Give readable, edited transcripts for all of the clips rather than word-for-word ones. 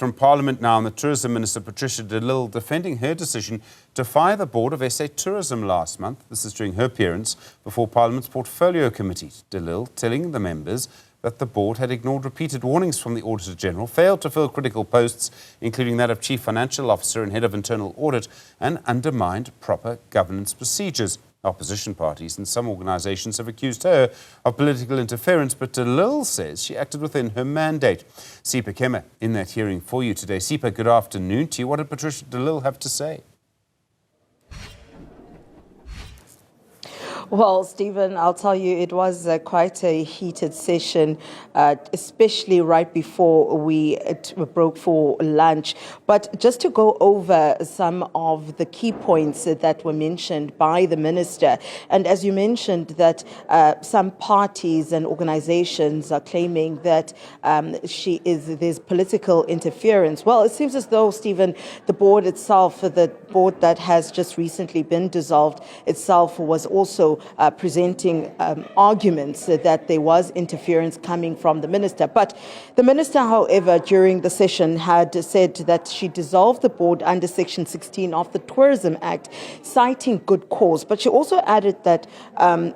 from Parliament now, and the Tourism Minister Patricia de Lille defending her decision to fire the board of SA Tourism last month. This is during her appearance before Parliament's Portfolio Committee. De Lille telling the members that the board had ignored repeated warnings from the Auditor-General, failed to fill critical posts, including that of Chief Financial Officer and Head of Internal Audit, and undermined proper governance procedures. Opposition parties and some organisations have accused her of political interference, but De Lille says she acted within her mandate. Sipha Kema in that hearing for you today. Sipha, good afternoon to you. What did Patricia de Lille have to say? Well, Stephen, I'll tell you, it was quite a heated session, especially right before we broke for lunch. But just to go over some of the key points that were mentioned by the minister, and as you mentioned that some parties and organizations are claiming that there's political interference. Well, it seems as though, Stephen, the board itself, the board that has just recently been dissolved itself, was also presenting arguments that there was interference coming from the minister. But the minister, however, during the session had said that she dissolved the board under Section 16 of the Tourism Act, citing good cause. But she also added that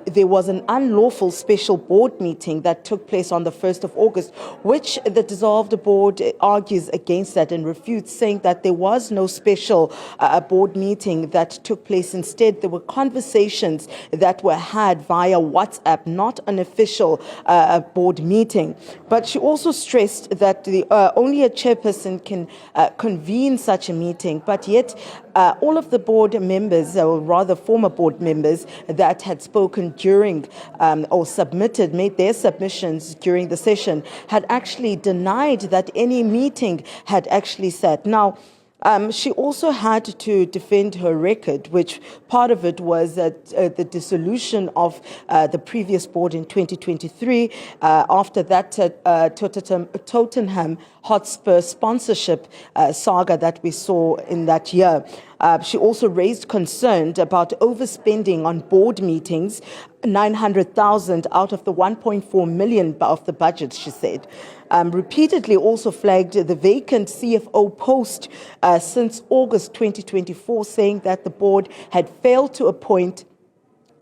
there was an unlawful special board meeting that took place on the 1st of August, which the dissolved board argues against that and refutes, saying that there was no special board meeting that took place. Instead, there were conversations that were had via WhatsApp, not an official board meeting. But she also stressed that only a chairperson can convene such a meeting, but yet all of the board members, or rather former board members that had spoken during or made their submissions during the session, had actually denied that any meeting had actually sat. Now, she also had to defend her record, which part of it was that the dissolution of the previous board in 2023, after that Tottenham Hotspur sponsorship saga that we saw in that year. She also raised concern about overspending on board meetings, 900,000 out of the 1.4 million of the budget, she said. Repeatedly also flagged the vacant CFO post since August 2024, saying that the board had failed to appoint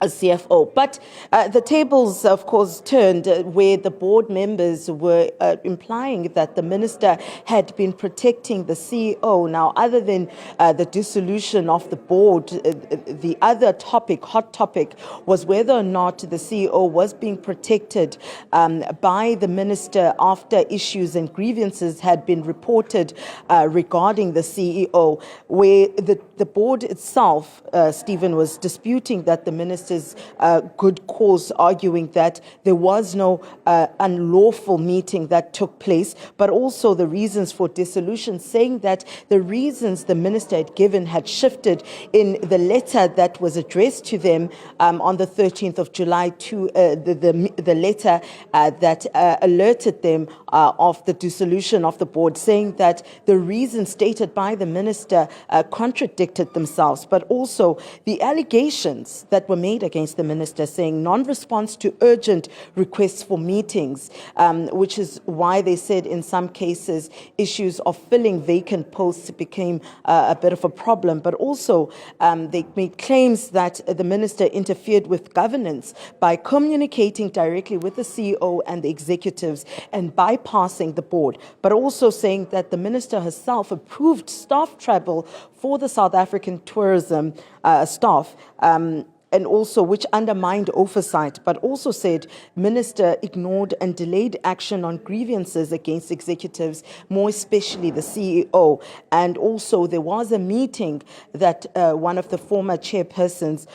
a CFO. But the tables, of course, turned where the board members were implying that the minister had been protecting the CEO. Now, other than the dissolution of the board, the other hot topic, was whether or not the CEO was being protected by the minister after issues and grievances had been reported regarding the CEO, where the board itself, Stephen, was disputing that the minister's good cause, arguing that there was no unlawful meeting that took place, but also the reasons for dissolution, saying that the reasons the minister had given had shifted in the letter that was addressed to them on the 13th of July to the letter that alerted them of the dissolution of the board, saying that the reasons stated by the minister contradicted themselves, but also the allegations that were made against the minister, saying non-response to urgent requests for meetings, which is why they said in some cases issues of filling vacant posts became a bit of a problem. But also they made claims that the minister interfered with governance by communicating directly with the CEO and the executives and bypassing the board, but also saying that the minister herself approved staff travel for the South African tourism staff, and also which undermined oversight, but also said minister ignored and delayed action on grievances against executives, more especially the CEO. And also there was a meeting that one of the former chairpersons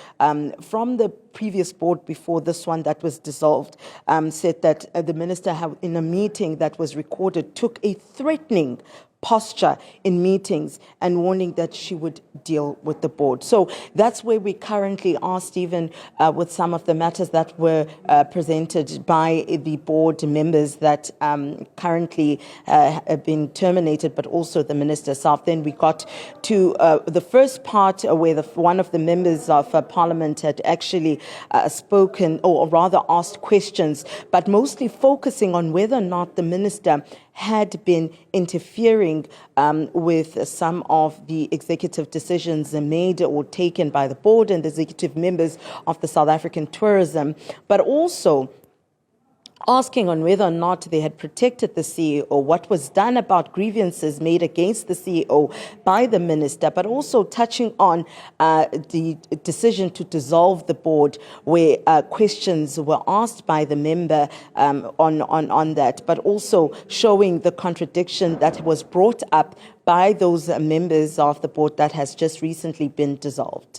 from the previous board before this one that was dissolved said that the minister, in a meeting that was recorded, took a threatening posture in meetings and warning that she would deal with the board. So that's where we currently are, Stephen, with some of the matters that were presented by the board members that currently have been terminated, but also the minister herself. Then we got to the first part where one of the members of Parliament had actually spoken, or rather asked questions, but mostly focusing on whether or not the minister had been interfering with some of the executive decisions made or taken by the board and the executive members of the South African Tourism, but also asking on whether or not they had protected the CEO, what was done about grievances made against the CEO by the minister, but also touching on the decision to dissolve the board, where questions were asked by the member on that, but also showing the contradiction that was brought up by those members of the board that has just recently been dissolved.